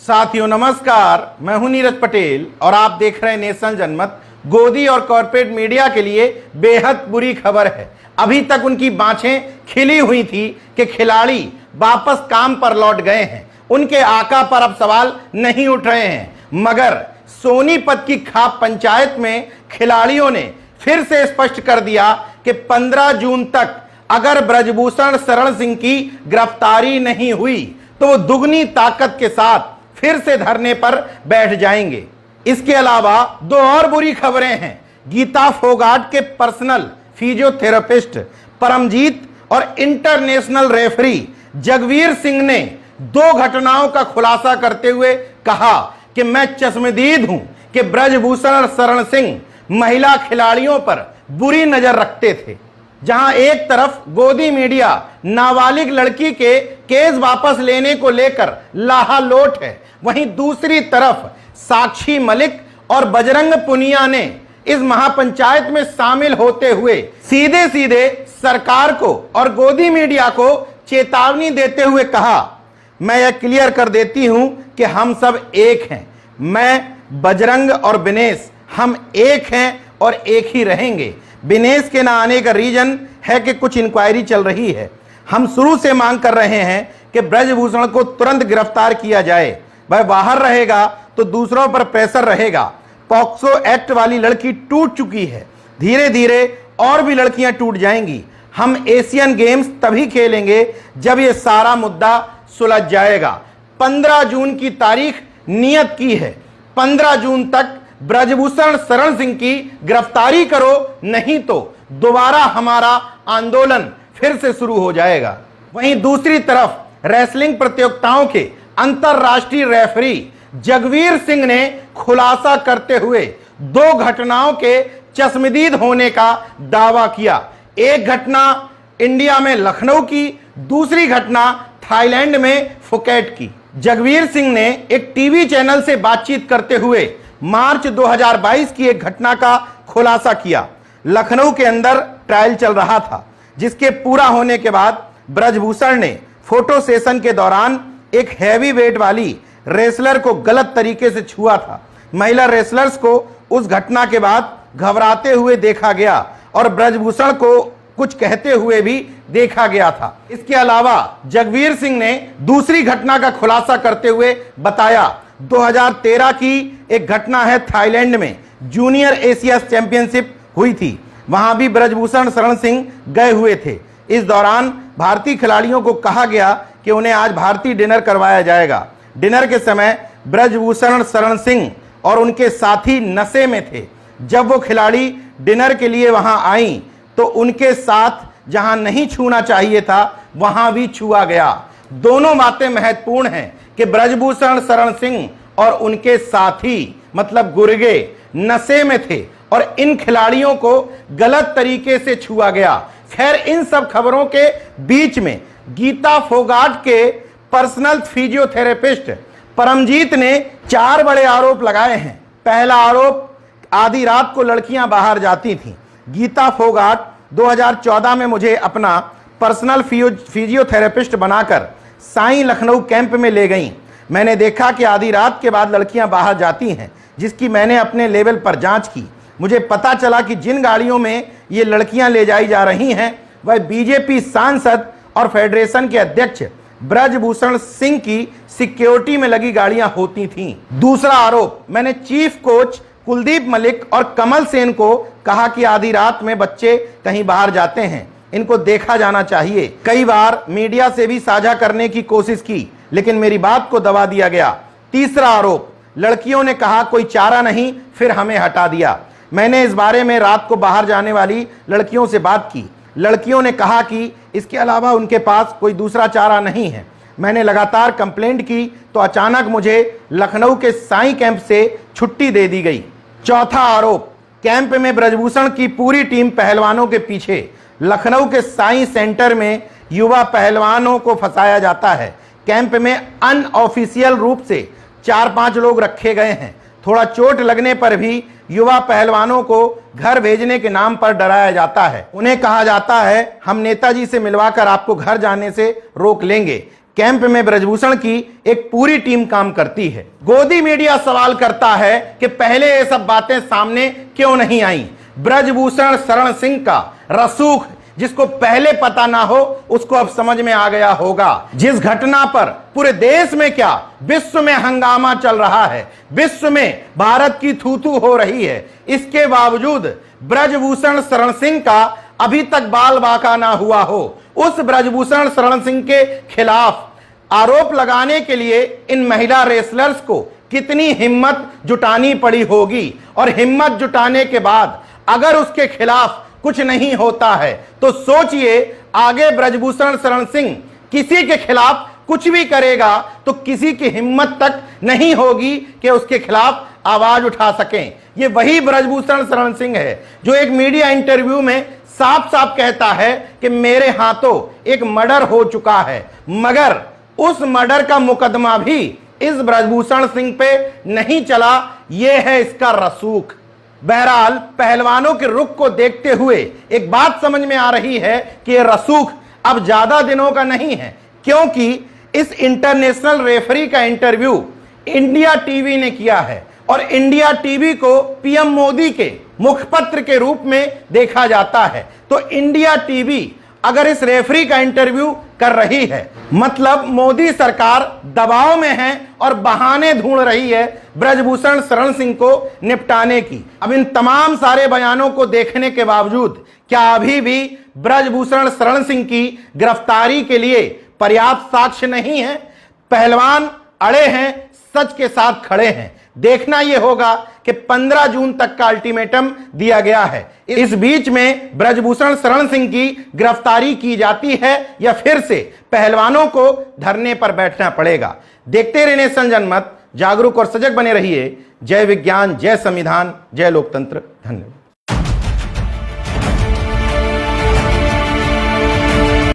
साथियों नमस्कार, मैं हूं नीरज पटेल और आप देख रहे हैं नेशन जनमत। गोदी और कॉर्पोरेट मीडिया के लिए बेहद बुरी खबर है। अभी तक उनकी बाँछें खिली हुई थी कि खिलाड़ी वापस काम पर लौट गए हैं, उनके आका पर अब सवाल नहीं उठ रहे हैं। मगर सोनीपत की खाप पंचायत में खिलाड़ियों ने फिर से स्पष्ट कर दिया कि 15 जून तक अगर ब्रजभूषण शरण सिंह की गिरफ्तारी नहीं हुई तो वो दुगनी ताकत के साथ फिर से धरने पर बैठ जाएंगे। इसके अलावा दो और बुरी खबरें हैं। गीता फोगाट के पर्सनल फिजियोथेरेपिस्ट परमजीत और इंटरनेशनल रेफरी जगवीर सिंह ने दो घटनाओं का खुलासा करते हुए कहा कि मैं चश्मदीद हूं कि ब्रजभूषण शरण सिंह महिला खिलाड़ियों पर बुरी नजर रखते थे। जहां एक तरफ गोदी मीडिया नाबालिग लड़की के केस वापस लेने को लेकर लाहालोट है, वहीं दूसरी तरफ साक्षी मलिक और बजरंग पुनिया ने इस महापंचायत में शामिल होते हुए सीधे सीधे सरकार को और गोदी मीडिया को चेतावनी देते हुए कहा, मैं यह क्लियर कर देती हूं कि हम सब एक हैं। मैं, बजरंग और बिनेश, हम एक हैं और एक ही रहेंगे। बिनेश के ना आने का रीजन है कि कुछ इंक्वायरी चल रही है। हम शुरू से मांग कर रहे हैं कि ब्रजभूषण को तुरंत गिरफ्तार किया जाए। वह बाहर रहेगा तो दूसरों पर प्रेशर रहेगा। पॉक्सो एक्ट वाली लड़की टूट चुकी है, धीरे धीरे और भी लड़कियां टूट जाएंगी। हम एशियन गेम्स तभी खेलेंगे जब यह सारा मुद्दा सुलझ जाएगा। 15 जून की तारीख नियत की है। 15 जून तक ब्रजभूषण शरण सिंह की गिरफ्तारी करो, नहीं तो दोबारा हमारा आंदोलन फिर से शुरू हो जाएगा। वहीं दूसरी तरफ रेसलिंग प्रतियोगिताओं के अंतरराष्ट्रीय रेफरी जगवीर सिंह ने खुलासा करते हुए दो घटनाओं के चश्मदीद होने का दावा किया। एक घटना इंडिया में लखनऊ की, दूसरी घटना थाईलैंड में फुकेट की। जगवीर सिंह ने एक टीवी चैनल से बातचीत करते हुए मार्च 2022 की एक घटना का खुलासा किया। लखनऊ के अंदर ट्रायल चल रहा था, जिसके पूरा होने के बाद ब्रजभूषण ने फोटो सेशन के दौरान एक हैवी वेट वाली रेसलर को गलत तरीके से छुआ था। महिला रेसलर्स को उस घटना के बाद घबराते हुए देखा गया और ब्रजभूषण को कुछ कहते हुए भी देखा गया था। इसके अलावा जगवीर सिंह ने दूसरी घटना का खुलासा करते हुए बताया, 2013 की एक घटना है, थाईलैंड में जूनियर एशिया चैंपियनशिप हुई थी। वहां भी ब्रजभूषण शरण सिंह गए हुए थे। इस दौरान भारतीय खिलाड़ियों को कहा गया कि उन्हें आज भारतीय डिनर करवाया जाएगा। डिनर के समय ब्रजभूषण शरण सिंह और उनके साथी नशे में थे। जब वो खिलाड़ी डिनर के लिए वहां आई तो उनके साथ जहां नहीं छूना चाहिए था वहां भी छुआ गया। दोनों बातें महत्वपूर्ण हैं कि ब्रजभूषण शरण सिंह और उनके साथी मतलब गुर्गे नशे में थे और इन खिलाड़ियों को गलत तरीके से छुआ गया। खैर, इन सब खबरों के बीच में गीता फोगाट के पर्सनल फिजियोथेरेपिस्ट परमजीत ने 4 बड़े आरोप लगाए हैं। पहला आरोप, आधी रात को लड़कियां बाहर जाती थीं। गीता फोगाट 2014 में मुझे अपना पर्सनल फिजियोथेरेपिस्ट बनाकर साईं लखनऊ कैंप में ले गईं। मैंने देखा कि आधी रात के बाद लड़कियां बाहर जाती हैं, जिसकी मैंने अपने लेवल पर जांच की। मुझे पता चला कि जिन गाड़ियों में ये लड़कियां ले जाई जा रही हैं वह बीजेपी सांसद और फेडरेशन के अध्यक्ष ब्रजभूषण सिंह की सिक्योरिटी में लगी गाड़ियां होती थीं। दूसरा आरोप, मैंने चीफ कोच कुलदीप मलिक और कमल सेन को कहा कि आधी रात में बच्चे कहीं बाहर जाते हैं, इनको देखा जाना चाहिए। कई बार मीडिया से भी साझा करने की कोशिश की, लेकिन मेरी बात को दबा दिया गया। तीसरा आरोप, लड़कियों ने कहा कोई चारा नहीं, फिर हमें हटा दिया। मैंने इस बारे में रात को बाहर जाने वाली लड़कियों से बात की। लड़कियों ने कहा कि इसके अलावा उनके पास कोई दूसरा चारा नहीं है। मैंने लगातार कंप्लेंट की तो अचानक मुझे लखनऊ के साईं कैंप से छुट्टी दे दी गई। चौथा आरोप, कैंप में ब्रजभूषण की पूरी टीम पहलवानों के पीछे। लखनऊ के साईं सेंटर में युवा पहलवानों को फंसाया जाता है। कैंप में अनऑफिशियल रूप से 4-5 लोग रखे गए हैं। थोड़ा चोट लगने पर भी युवा पहलवानों को घर भेजने के नाम पर डराया जाता है। उन्हें कहा जाता है हम नेताजी से मिलवाकर आपको घर जाने से रोक लेंगे। कैंप में ब्रजभूषण की एक पूरी टीम काम करती है। गोदी मीडिया सवाल करता है कि पहले ये सब बातें सामने क्यों नहीं आई। ब्रजभूषण शरण सिंह का रसूख जिसको पहले पता ना हो उसको अब समझ में आ गया होगा। जिस घटना पर पूरे देश में क्या विश्व में हंगामा चल रहा है, विश्व में भारत की थू-थू हो रही है, इसके बावजूद ब्रजभूषण शरण सिंह का अभी तक बाल बाका ना हुआ हो। उस ब्रजभूषण शरण सिंह के खिलाफ आरोप लगाने के लिए इन महिला रेसलर्स को कितनी हिम्मत जुटानी पड़ी होगी, और हिम्मत जुटाने के बाद अगर उसके खिलाफ कुछ नहीं होता है तो सोचिए आगे ब्रजभूषण शरण सिंह किसी के खिलाफ कुछ भी करेगा तो किसी की हिम्मत तक नहीं होगी कि उसके खिलाफ आवाज उठा सकें। ये वही ब्रजभूषण शरण सिंह है जो एक मीडिया इंटरव्यू में साफ साफ कहता है कि मेरे हाथों एक मर्डर हो चुका है, मगर उस मर्डर का मुकदमा भी इस ब्रजभूषण सिंह पे नहीं चला। यह है इसका रसूख। बहरहाल पहलवानों के रुख को देखते हुए एक बात समझ में आ रही है कि यह रसूख अब ज्यादा दिनों का नहीं है, क्योंकि इस इंटरनेशनल रेफरी का इंटरव्यू इंडिया टीवी ने किया है और इंडिया टीवी को पीएम मोदी के मुखपत्र के रूप में देखा जाता है। तो इंडिया टीवी अगर इस रेफरी का इंटरव्यू कर रही है, मतलब मोदी सरकार दबाव में है और बहाने ढूंढ रही है ब्रजभूषण शरण सिंह को निपटाने की। अब इन तमाम सारे बयानों को देखने के बावजूद क्या अभी भी ब्रजभूषण शरण सिंह की गिरफ्तारी के लिए पर्याप्त साक्ष्य नहीं है? पहलवान अड़े हैं, सच के साथ खड़े हैं। देखना यह होगा कि 15 जून तक का अल्टीमेटम दिया गया है। इस बीच में ब्रजभूषण शरण सिंह की गिरफ्तारी की जाती है या फिर से पहलवानों को धरने पर बैठना पड़ेगा। देखते रहिए नेशन जनमत, जागरूक और सजग बने रहिए। जय विज्ञान, जय संविधान, जय लोकतंत्र। धन्यवाद।